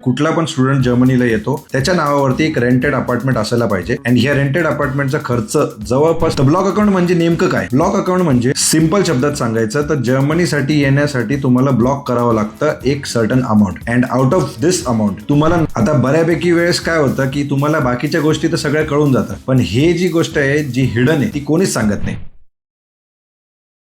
कुठला पण स्टुडंट जर्मनीला येतो त्याच्या नावावरती एक रेंटेड अपार्टमेंट असायला पाहिजे. आणि ह्या रेंटेड अपार्टमेंटचा खर्च जवळपास ब्लॉक अकाउंट म्हणजे नेमकं काय? ब्लॉक अकाउंट म्हणजे सिंपल शब्दात सांगायचं तर जर्मनीसाठी येण्यासाठी तुम्हाला ब्लॉक करावं लागतं एक certain amount. And out of this amount तुम्हाला आता बऱ्यापैकी वेळेस काय होतं की तुम्हाला बाकीच्या गोष्टी तर सगळ्या कळून जातात, पण हे जी गोष्ट आहे जी हिडन आहे ती कोणीच सांगत नाही.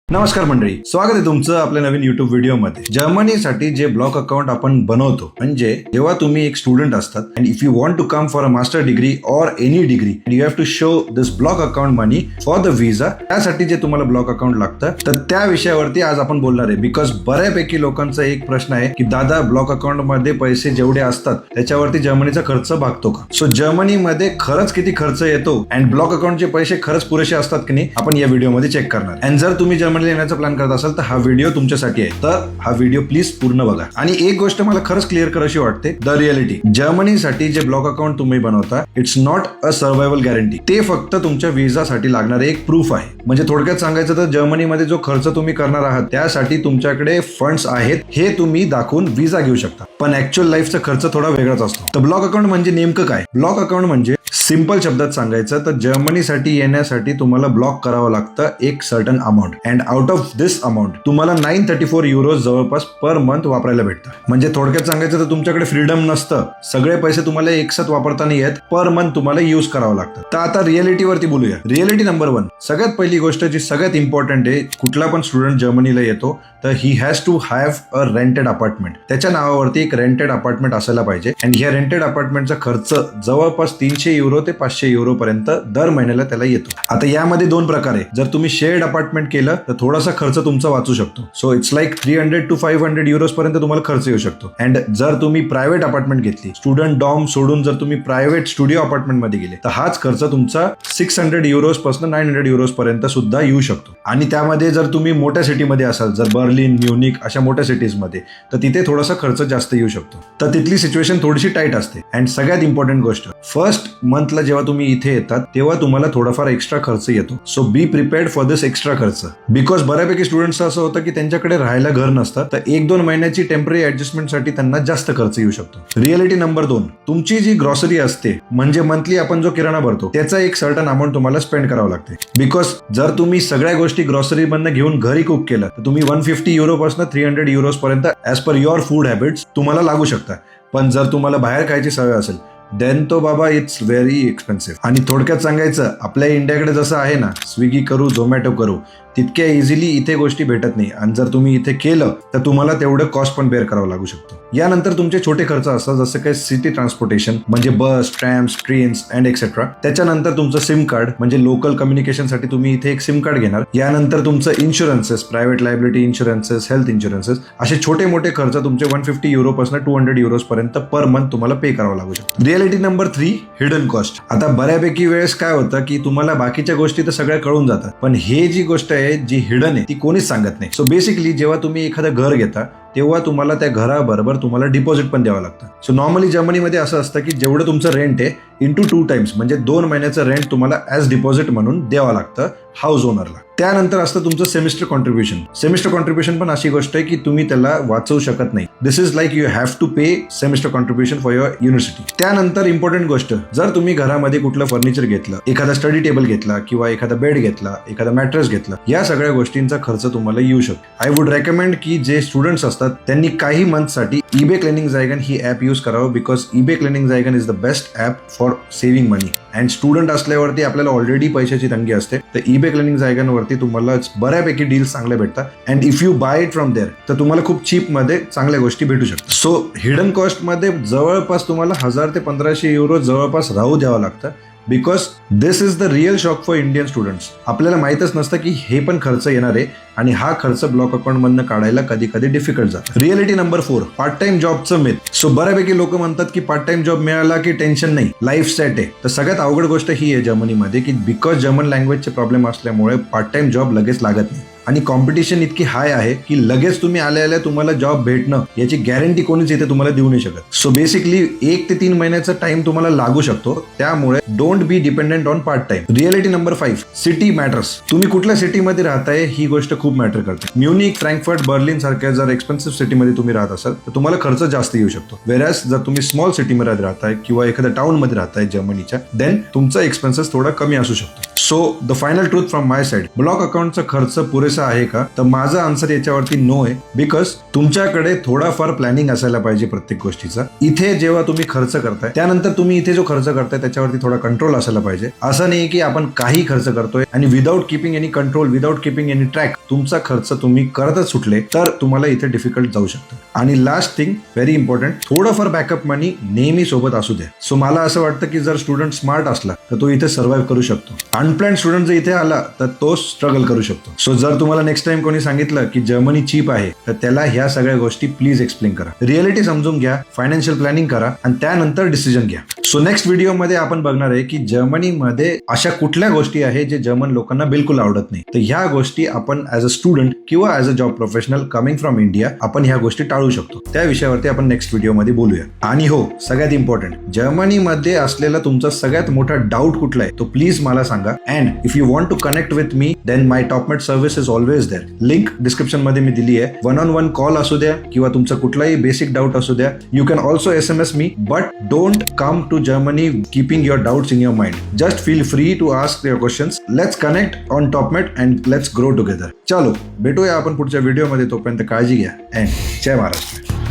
नमस्कार मंडळी, स्वागत आहे तुमचं आपल्या नवीन युट्यूब व्हिडिओमध्ये. जर्मनीसाठी जे ब्लॉक अकाउंट आपण बनवतो म्हणजे जेव्हा तुम्ही एक स्टुडंट असतात and if you want to come for a master degree or any degree you have to show this block account money for the visa. त्यासाठी जे तुम्हाला ब्लॉक अकाउंट लागतं तर त्या विषयावरती आज आपण बोलणार आहे. बिकॉज बऱ्यापैकी लोकांचा एक प्रश्न आहे की दादा ब्लॉक अकाउंट मध्ये पैसे जेवढे असतात त्याच्यावरती जर्मनीचा खर्च भागतो का? सो जर्मनीमध्ये खरंच किती खर्च येतो अँड ब्लॉक अकाउंटचे पैसे खरंच पुरेसे असतात की नाही आपण या व्हिडिओमध्ये चेक करणार. अँड जर तुम्ही जर्मनीला येण्याचा प्लॅन करत असाल तर हा व्हिडिओ तुमच्यासाठी आहे, तर हा व्हिडिओ प्लीज पूर्ण बघा. आणि एक गोष्ट मला खरंच क्लिअर करायची वाटते, द रिअलिटी. जर्मनीसाठी जे ब्लॉक अकाउंट तुम्ही बनवता it's not a survival guarantee. ते फक्त तुमच्या व्हिसासाठी लागणारे एक प्रूफ आहे. म्हणजे थोडक्यात सांगायचं तर जर्मनीमध्ये जो खर्च तुम्ही करणार आहात त्यासाठी तुमच्याकडे फंड्स आहेत हे तुम्ही दाखवून व्हिसा घेऊ शकता. पण ऍक्च्युअल लाईफचा खर्च थोडा वेगळाच असतो. तर ब्लॉक अकाउंट म्हणजे नेमकं काय? ब्लॉक अकाउंट म्हणजे सिंपल शब्दात सांगायचं तर जर्मनीसाठी येण्यासाठी तुम्हाला ब्लॉक करावं लागतं एक certain amount. And out of this amount तुम्हाला 934 युरोज जवळपास पर मंथ वापरायला भेटतं. म्हणजे थोडक्यात सांगायचं तर तुमच्याकडे फ्रीडम नसतं, सगळे पैसे तुम्हाला एकसाथ वापरता नाही येत, पर मंथ तुम्हाला यूज करावं लागतं. तर आता रिअलिटीवरती बोलूया. रिअलिटी नंबर 1, सगळ्यात पहिली गोष्ट जी सगळ्यात इम्पॉर्टंट आहे, कुठला पण स्टुडंट जर्मनीला येतो तर ही has to have a rented apartment. त्याच्या नावावरती एक रेंटेड अपार्टमेंट असायला पाहिजे. अँड ह्या रेंटेड अपार्टमेंटचा खर्च जवळपास 300 युरो ते 500 युरो पर्यंत दर महिन्याला त्याला येतो. आता यामध्ये दोन प्रकार आहे. जर तुम्ही शेअर्ड अपार्टमेंट केलं तर थोडासा खर्च तुमचा वाचू शकतो. So it's like 300 to 500 euros पर्यंत तुम्हाला खर्च येऊ शकतो. अँड जर तुम्ही प्रायव्हेट अपार्टमेंट घेतली, स्टुडंट डॉर्म सोडून जर तुम्ही प्रायव्हेट स्टुडिओ अपार्टमेंट मध्ये गेले तर हाच खर्च तुमचा 600 युरोज पासून 900 युरोज पर्यंत सुद्धा येऊ शकतो. आणि त्यामध्ये जर तुम्ही मोठ्या सिटीमध्ये असाल, जर बर्लिन, म्युनिक अशा मोठ्या सिटीजमध्ये, तर तिथे थोडासा खर्च जास्त येऊ शकतो. तर तिथली सिच्युएशन थोडीशी टाईट असते. अँड सगळ्यात इम्पॉर्टंट गोष्ट, फर्स्ट मंथला जेव्हा तुम्ही इथे येतात तेव्हा तुम्हाला थोडाफार एक्स्ट्रा खर्च येतो. So B prepared for this extra खर्च. बिकॉज बऱ्यापैकी स्टुडंट्स असं होतं की त्यांच्याकडे राहायला घर नसतं, तर 1-2 महिन्याची टेम्पररी ऍडजस्टमेंटसाठी त्यांना जास्त खर्च येऊ शकतो. रिअलिटी नंबर 2, तुमची जी ग्रॉसरी असते म्हणजे मंथली आपण जो किराणा भरतो त्याचा एक सर्टन अमाऊंट तुम्हाला स्पेंड करावं लागते. बिकॉज जर तुम्ही सगळ्या गोष्टी ग्रॉसरी मधनं घेऊन घरी कुक केलं तर तुम्ही 150 युरो पासून 300 युरोज पर्यंत as per your food habits तुम्हाला लागू शकता. पण जर तुम्हाला बाहेर खायची सवय असेल देन तो बाबा इट्स व्हेरी एक्सपेन्सिव्ह. आणि थोडक्यात सांगायचं, आपल्या इंडियाकडे जसं आहे ना स्विगी करू, झोमॅटो करू, तितक्या इझिली इथे गोष्टी भेटत नाही. आणि जर तुम्ही इथे केलं तर तुम्हाला तेवढं कॉस्ट पण बेअर करावं लागू शकतो. यानंतर तुमचे छोटे खर्च असतात जसं काही सिटी ट्रान्सपोर्टेशन म्हणजे बस, ट्रॅम्स, ट्रेन्स अँड एक्सेट्रा. त्याच्यानंतर तुमचं सिम कार्ड म्हणजे लोकल कम्युनिकेशनसाठी तुम्ही इथे एक सिम कार्ड घेणार. यानंतर तुमचं इन्शुरन्सेस, प्रायव्हेट लायबिलिटी इन्शुरन्सेस, हेल्थ इन्शुरन्सेस, असे छोटे मोठे खर्च तुमचे 150 युरो पासून 200 युरोज पर्यंत पर मंथ तुम्हाला पे करावं लागू शकतो. Reality number 3, hidden cost. आता बऱ्यापैकी वेळेस काय होतं की तुम्हाला बाकीच्या गोष्टी तर सगळ्या कळून जातात, पण हे जी गोष्ट आहे जी हिडन आहे ती कोणीच सांगत नाही. सो बेसिकली जेव्हा तुम्ही एखादं घर घेता तेव्हा तुम्हाला त्या घराबरोबर तुम्हाला डिपॉझिट पण द्यावं लागतं. सो नॉर्मली जर्मनीमध्ये असं असतं की जेवढं तुमचं रेंट आहे इंटू 2 टाइम्स म्हणजे 2 महिन्याचं रेंट तुम्हाला ॲज डिपॉझिट म्हणून द्यावं लागतं हाऊस ओनरला. त्यानंतर असतं तुमचं सेमिस्टर कॉन्ट्रीब्युशन. सेमिस्टर कॉन्ट्रीब्युशन पण अशी गोष्ट आहे की तुम्ही त्याला वाचवू शकत नाही. This is like you have to pay semester contribution for your university. त्यानंतर इम्पॉर्टंट गोष्ट, जर तुम्ही घरामध्ये कुठलं फर्निचर घेतलं, एखादा स्टडी टेबल घेतला किंवा एखादा बेड घेतला, एखादा मॅट्रेस घेतला, या सगळ्या गोष्टींचा खर्च तुम्हाला येऊ शकतो. आय वुड रेकमेंड की जे स्टुडंट्स असतात त्यांनी काही मंथसाठी eBay Kleinanzeigen ही ॲप यूज करावं. Because eBay Kleinanzeigen is the best app for saving money. And student असल्यावरती आपल्याला ऑलरेडी पैशाची तंगी असते, तर eBay Kleinanzeigen वरती तुम्हाला बऱ्यापैकी डील्स चांगल्या भेटतात. And if you buy it from there तर तुम्हाला खूप चीप मध्ये चांगल्या गोष्टी भेटू शकतात. सो हिडन कॉस्ट मध्ये जवळपास तुम्हाला 1000 ते 1500 युरो जवळपास राहू द्यावं लागतं. Because this is the real shock for Indian students. आपल्याला माहीतच नसतं की हे पण खर्च येणार आहे आणि हा खर्च ब्लॉक अकाउंट मधनं काढायला कधी कधी डिफिकल्ट जातं. रिअलिटी नंबर 4, पार्ट टाइम जॉबचं मिथ. सो बऱ्यापैकी लोक म्हणतात की पार्ट टाइम जॉब मिळाला की टेन्शन नाही, लाईफ सेट आहे. तर सगळ्यात अवघड गोष्ट ही आहे जर्मनीमध्ये की बिकॉज जर्मन लँग्वेजचे प्रॉब्लेम असल्यामुळे पार्ट टाइम जॉब लगेच लागत नाही. आणि कॉम्पिटिशन इतकी हाय आहे की लगेच तुम्ही आल्या तुम्हाला जॉब भेटणं याची गॅरंटी कोणीच इथे तुम्हाला देऊ नाही शकत. सो बेसिकली 1 ते 3 महिन्याचा टाइम तुम्हाला लागू शकतो. त्यामुळे don't be dependent on part time. Reality number 5, city matters. तुम्ही कुठल्या सिटीमध्ये राहताय ही गोष्ट खूप मॅटर करते. म्युनिक, फ्रँकफर्ट, बर्लिन सारख्या जर एक्सपेन्सिव्ह सिटीमध्ये तुम्ही राहत असाल तर तुम्हाला खर्च जास्त येऊ शकतो. वेरॅज जर तुम्ही स्मॉल सिटीमध्ये राहताय किंवा एखाद्या टाउन मध्ये राहताय जर्मनीच्या, देन तुमचा एक्सपेन्सेस थोडा कमी असू शकतो. So the final truth from my side, block अकाउंटचा खर्च पुरेसा आहे का? तर माझा आन्सर याच्यावरती नो आहे. बिकॉज तुमच्याकडे थोडाफार प्लॅनिंग असायला पाहिजे प्रत्येक गोष्टीचा. इथे जेव्हा तुम्ही खर्च करताय त्यानंतर तुम्ही इथे जो खर्च करताय त्याच्यावरती थोडा कंट्रोल असायला पाहिजे. असं नाही की आपण काही खर्च करतोय आणि without keeping any control, without keeping any track तुमचा खर्च तुम्ही करतच सुटले तर तुम्हाला इथे डिफिकल्ट जाऊ शकतं. आणि लास्ट थिंग व्हेरी इम्पॉर्टंट, थोडंफार बॅकअप मनी नेहमी सोबत असू द्या. सो मला असं वाटतं की जर स्टुडंट स्मार्ट असला तर तो इथे सर्व्हाइव्ह करू शकतो. अनप्लॅन्ड स्टुडंट जर इथे आला तर तो स्ट्रगल करू शकतो. सो जर तुम्हाला नेक्स्ट टाइम कोणी सांगितलं की जर्मनी चीप आहे तर त्याला ह्या सगळ्या गोष्टी प्लीज एक्सप्लेन करा. रिअलिटी समजून घ्या, फायनान्शियल प्लॅनिंग करा आणि त्यानंतर डिसिजन घ्या. सो नेक्स्ट व्हिडिओमध्ये आपण बघणार आहे की जर्मनीमध्ये अशा कुठल्या गोष्टी आहेत जे जर्मन लोकांना बिलकुल आवडत नाही. तर ह्या गोष्टी आपण ऍज अ स्टुडंट किंवा as a job professional coming from India आपण ह्या गोष्टी टाळू शकतो. त्या विषयावरती आपण नेक्स्ट व्हिडिओमध्ये बोलूया. आणि हो, सगळ्यात इम्पॉर्टंट, जर्मनीमध्ये असलेला तुमचा सगळ्यात मोठा डाऊट कुठला आहे तो प्लीज मला सांगा. And if you want to connect with me then my Topmate service is always there. Link description मध्ये मी दिली आहे. 1-on-1 कॉल असू द्या किंवा तुमचा कुठलाही बेसिक डाऊट असू द्या. You can also SMS me, but don't come to Germany keeping your doubts in your mind. Just feel free to ask your questions. Let's connect on Topmate and let's grow together. चलो भेटूया आपण पुढच्या व्हिडिओमध्ये. तोपर्यंत काळजी घ्या and जय महाराष्ट्र.